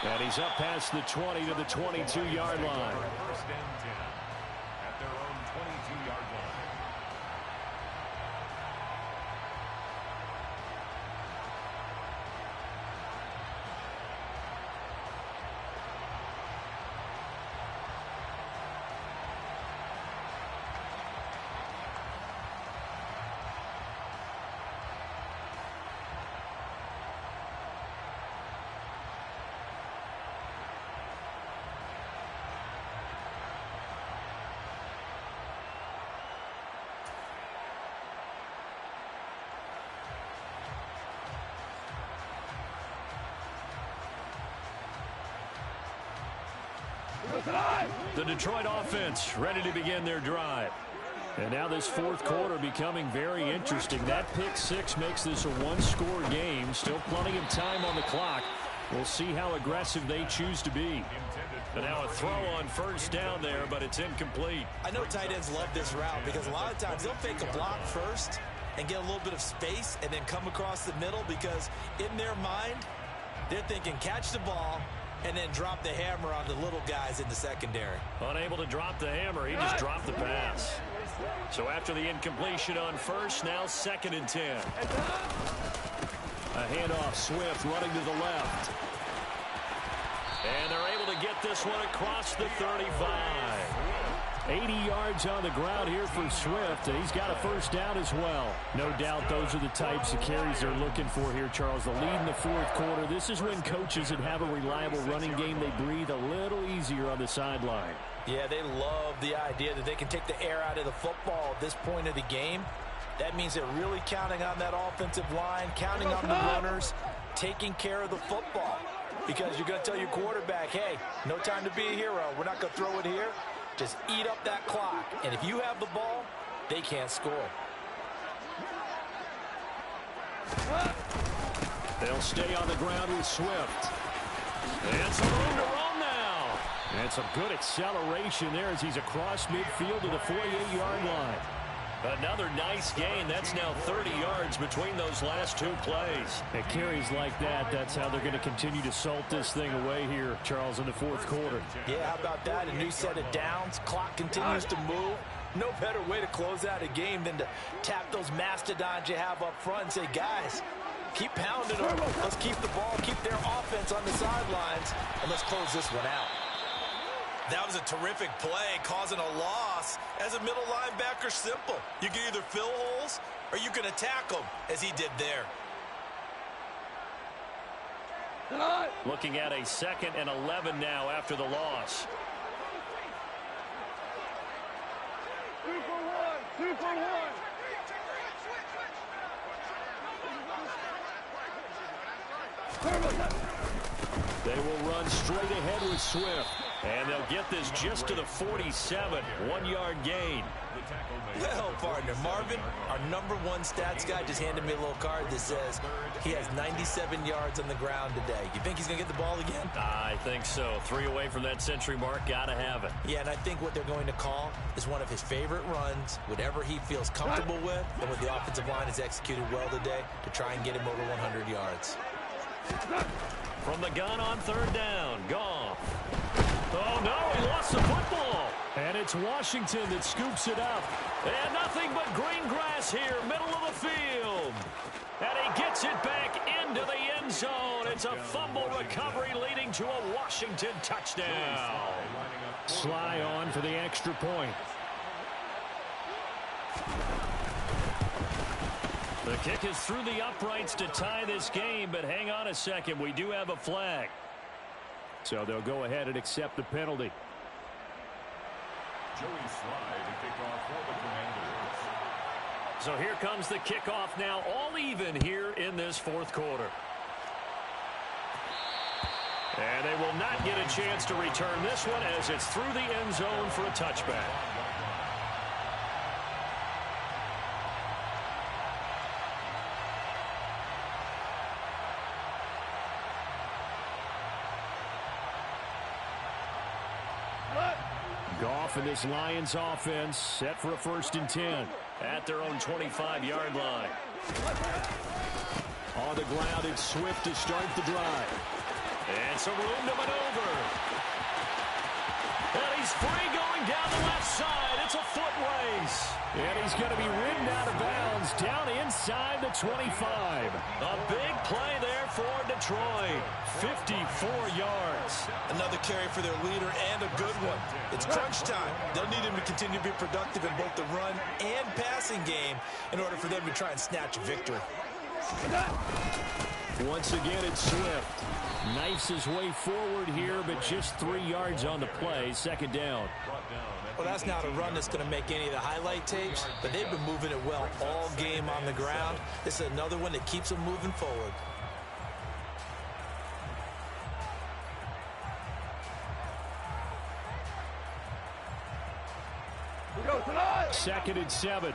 And he's up past the 20 to the 22-yard line. First and 10 at their own 22-yard line. The Detroit offense ready to begin their drive. And now this fourth quarter becoming very interesting. That pick six makes this a one-score game. Still plenty of time on the clock. We'll see how aggressive they choose to be. And now a throw on first down there, but it's incomplete. I know tight ends love this route because a lot of times they'll fake a block first and get a little bit of space and then come across the middle because in their mind, they're thinking catch the ball and then drop the hammer on the little guys in the secondary. Unable to drop the hammer, he just dropped the pass. So after the incompletion on first, now 2nd and 10. A handoff, Swift running to the left. And they're able to get this one across the 35. 80 yards on the ground here for Swift, and he's got a first down as well. No doubt those are the types of carries they're looking for here, Charles. The lead in the fourth quarter. This is when coaches that have a reliable running game, they breathe a little easier on the sideline. Yeah, they love the idea that they can take the air out of the football at this point of the game. That means they're really counting on that offensive line, counting on the runners, taking care of the football. Because you're going to tell your quarterback, hey, no time to be a hero. We're not going to throw it here. Just eat up that clock. And if you have the ball, they can't score. They'll stay on the ground with Swift. And some room to run now. And some good acceleration there as he's across midfield to the 48-yard line. Another nice gain. That's now 30 yards between those last two plays. It carries like that. That's how they're going to continue to salt this thing away here, Charles, in the fourth quarter. Yeah, how about that? A new set of downs. Clock continues to move. No better way to close out a game than to tap those mastodons you have up front and say, guys, keep pounding them. Let's keep the ball, keep their offense on the sidelines, and let's close this one out. That was a terrific play, causing a loss. As a middle linebacker, simple. You can either fill holes or you can attack them, as he did there. Looking at a 2nd and 11 now after the loss. 2 for 1. 2 for 1. They will run straight ahead with Swift. And they'll get this just to the 47. 1-yard gain. Well, partner, Marvin, our #1 stats guy, just handed me a little card that says he has 97 yards on the ground today. You think he's going to get the ball again? I think so. 3 away from that century mark. Got to have it. Yeah, and I think what they're going to call is one of his favorite runs, whatever he feels comfortable with, and what the offensive line has executed well today to try and get him over 100 yards. From the gun on 3rd down. Goff. The no, he lost the football. And it's Washington that scoops it up. And nothing but green grass here, middle of the field. And he gets it back into the end zone. It's a fumble recovery leading to a Washington touchdown. Sly on for the extra point. The kick is through the uprights to tie this game, but hang on a second. We do have a flag. So they'll go ahead and accept the penalty. Joey Sly to kick off for the Commanders. So here comes the kickoff now, all even here in this fourth quarter. And they will not get a chance to return this one as it's through the end zone for a touchback. Goff and this Lions offense set for a 1st and 10. At their own 25-yard line. On the ground, it's Swift to start the drive. And some room to maneuver. And he's free going down the left side. It's a foot race. And he's going to be ridden out of bounds down inside the 25. A big play there for Detroit. 54 yards. Another carry for their leader and a good one. It's crunch time. They'll need him to continue to be productive in both the run and passing game in order for them to try and snatch a victory. Once again, it's Swift. Knifes his way forward here, but just 3 yards on the play. 2nd down. Well, that's not a run that's going to make any of the highlight tapes, but they've been moving it well all game on the ground. This is another one that keeps them moving forward. We go tonight. 2nd and 7.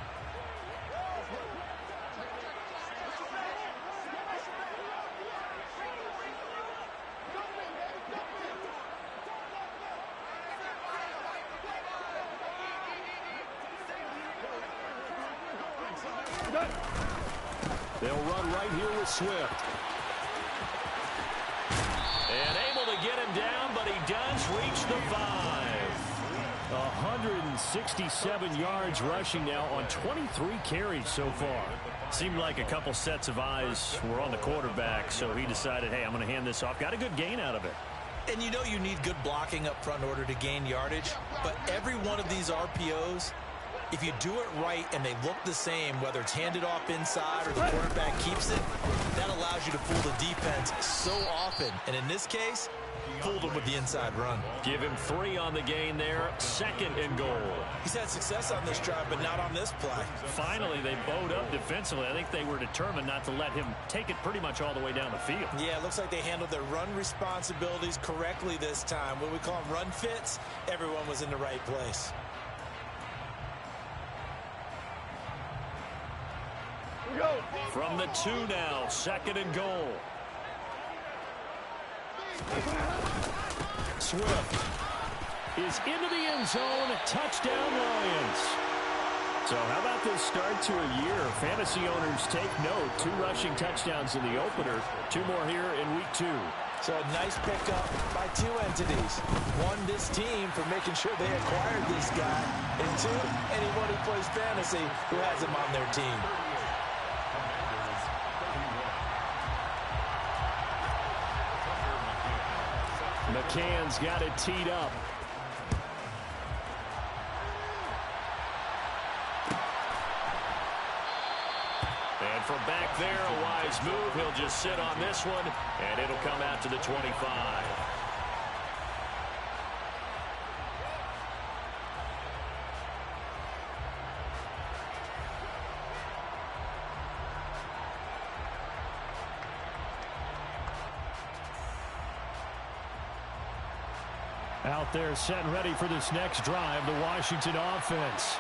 They'll run right here with Swift. And able to get him down, but he does reach the 5. 167 yards rushing now on 23 carries so far. Seemed like a couple sets of eyes were on the quarterback, so he decided, hey, I'm going to hand this off. Got a good gain out of it. And you know you need good blocking up front in order to gain yardage, but every one of these RPOs, if you do it right and they look the same, whether it's handed off inside or the quarterback keeps it, that allows you to fool the defense so often. And in this case, fooled him with the inside run. Give him 3 on the gain there. 2nd and goal. He's had success on this drive, but not on this play. Finally, they bowed up defensively. I think they were determined not to let him take it pretty much all the way down the field. Yeah, it looks like they handled their run responsibilities correctly this time. What we call them run fits, everyone was in the right place. We go. From the 2 now, 2nd and goal. Swift is into the end zone. Touchdown, Lions. So how about this start to a year? Fantasy owners take note. 2 rushing touchdowns in the opener. 2 more here in week 2. So a nice pickup by 2 entities. 1, this team for making sure they acquired this guy. And 2, anyone who plays fantasy who has him on their team. McCann's got it teed up. And from back there, a wise move. He'll just sit on this one, and it'll come out to the 25. Out there set and ready for this next drive, the Washington offense.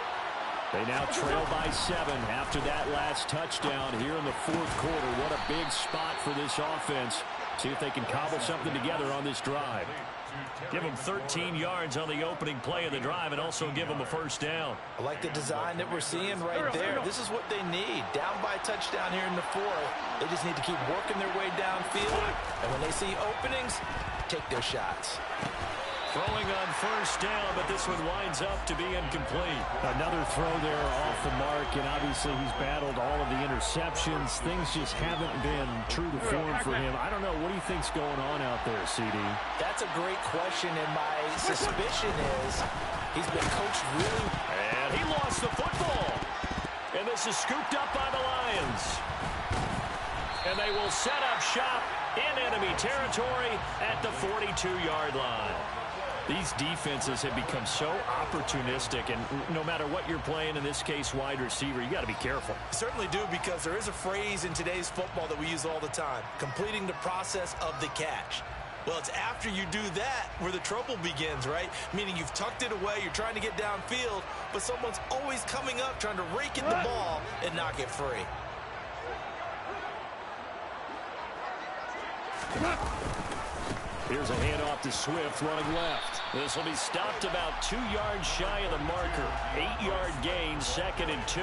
They now trail by 7 after that last touchdown here in the fourth quarter. What a big spot for this offense. See if they can cobble something together on this drive. Give them 13 yards on the opening play of the drive and also give them a 1st down. I like the design that we're seeing right there. This is what they need. Down by a touchdown here in the 4th. They just need to keep working their way downfield. And when they see openings, take their shots. Throwing on first down, but this one winds up to be incomplete. Another throw there off the mark, and obviously he's battled all of the interceptions. Things just haven't been true to form for him. I don't know. What do you think's going on out there, CD? That's a great question, and my suspicion is he's been coached really. And he lost the football. And this is scooped up by the Lions. And they will set up shop in enemy territory at the 42-yard line. These defenses have become so opportunistic, and no matter what you're playing, in this case wide receiver, you got to be careful. Certainly do, because there is a phrase in today's football that we use all the time: completing the process of the catch. Well, it's after you do that where the trouble begins, right? Meaning you've tucked it away, you're trying to get downfield, but someone's always coming up trying to rake at the ball and knock it free. Here's a handoff to Swift running left. This will be stopped about 2 yards shy of the marker. 8-yard gain, 2nd and 2.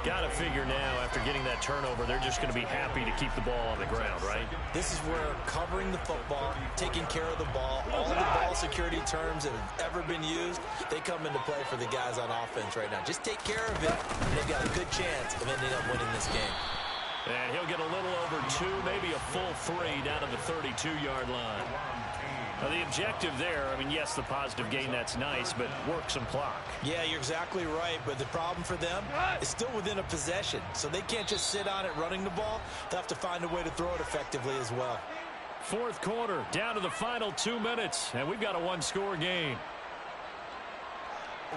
Got to figure now, after getting that turnover, they're just going to be happy to keep the ball on the ground, right? This is where covering the football, taking care of the ball, all the ball security terms that have ever been used, they come into play for the guys on offense right now. Just take care of it, and they've got a good chance of ending up winning this game. And he'll get a little over 2, maybe a full 3 down to the 32-yard line. Now, the objective there, I mean, yes, the positive gain, that's nice, but work some clock. Yeah, you're exactly right, but the problem for them is still within a possession, so they can't just sit on it running the ball. They'll have to find a way to throw it effectively as well. Fourth quarter, down to the final 2 minutes, and we've got a one-score game.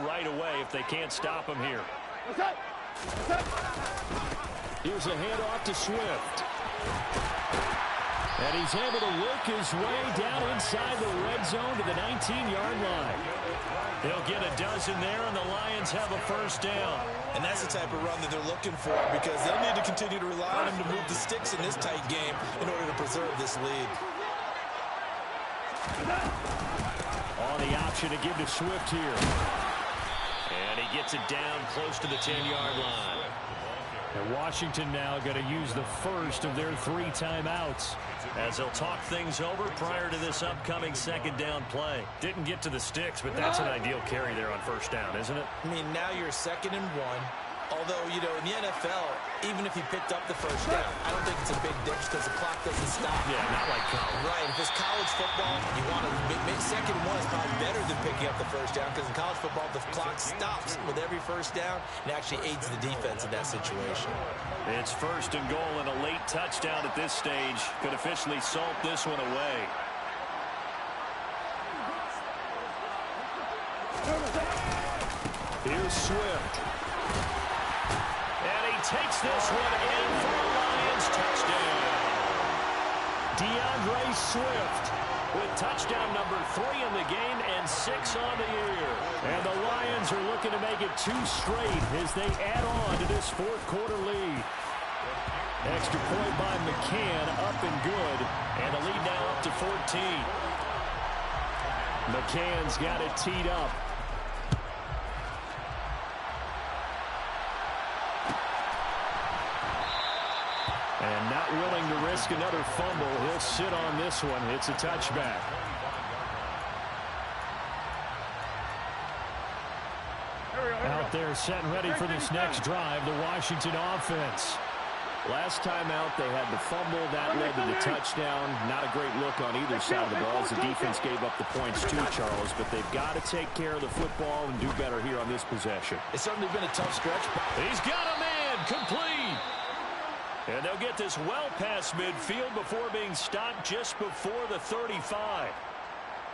Right away if they can't stop him here. Here's a handoff to Swift. And he's able to work his way down inside the red zone to the 19-yard line. He'll get a dozen there, and the Lions have a first down. And that's the type of run that they're looking for, because they'll need to continue to rely on him to move the sticks in this tight game in order to preserve this lead. On the option to give to Swift here. And he gets it down close to the 10-yard line. And Washington now going to use the first of their 3 timeouts, as they'll talk things over prior to this upcoming second down play. Didn't get to the sticks, but that's an ideal carry there on first down, isn't it? I mean, now you're 2nd and 1. Although, you know, in the NFL, even if he picked up the first down, I don't think it's a big difference because the clock doesn't stop. Yeah, not like college. Right. If it's college football, you want to make 2nd and 1 is probably better than picking up the first down, because in college football, the clock stops with every first down and actually aids the defense in that situation. It's 1st and goal, and a late touchdown at this stage could officially salt this one away. here's Swift. And he takes this one in for a Lions touchdown. DeAndre Swift with touchdown number 3 in the game and 6 on the year. And the Lions are looking to make it 2 straight as they add on to this fourth quarter lead. Extra point by McCann, up and good. And the lead now up to 14. McCann's got it teed up. And not willing to risk another fumble. He'll sit on this one. It's a touchback. Out there setting ready for this next drive, the Washington offense. Last time out, they had the fumble. That led to the touchdown. Not a great look on either side of the ball as the defense gave up the points too, Charles. But they've got to take care of the football and do better here on this possession. It's certainly been a tough stretch. He's got a man complete. And they'll get this well past midfield before being stopped just before the 35.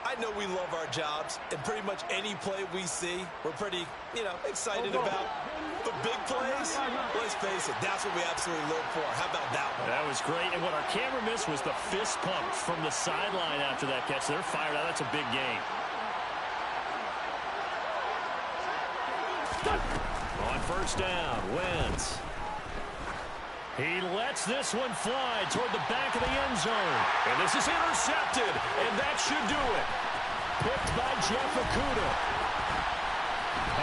I know we love our jobs, and pretty much any play we see, we're pretty, excited about. But big plays, let's face it, that's what we absolutely live for. How about that one? That was great. And what our camera missed was the fist pump from the sideline after that catch. They're fired out. That's a big game. On first down, Wentz. He lets this one fly toward the back of the end zone. And this is intercepted, and that should do it. Picked by Jeff Okudah.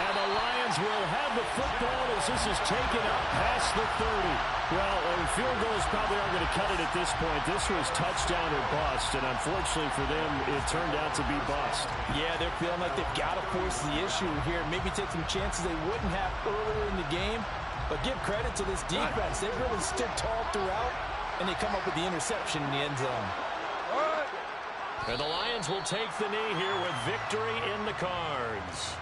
And the Lions will have the football as this is taken up past the 30. Well, field goals probably aren't going to cut it at this point. This was touchdown or bust, and unfortunately for them, it turned out to be bust. Yeah, they're feeling like they've got to force the issue here. Maybe take some chances they wouldn't have earlier in the game. But give credit to this defense. They've really stood tall throughout, and they come up with the interception in the end zone. And the Lions will take the knee here with victory in the cards.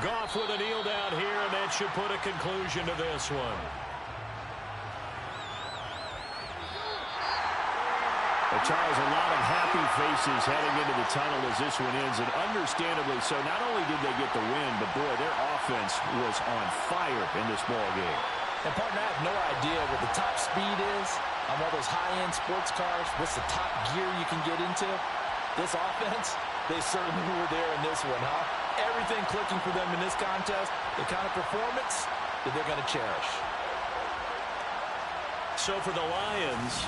Goff with a kneel down here, and that should put a conclusion to this one. Charles, a lot of happy faces heading into the tunnel as this one ends, and understandably so. Not only did they get the win, but, boy, their offense was on fire in this ball game. And, partner, I have no idea what the top speed is on all those high-end sports cars. What's the top gear you can get into? This offense, they certainly were there in this one, huh? Everything clicking for them in this contest, the kind of performance that they're going to cherish. So for the Lions,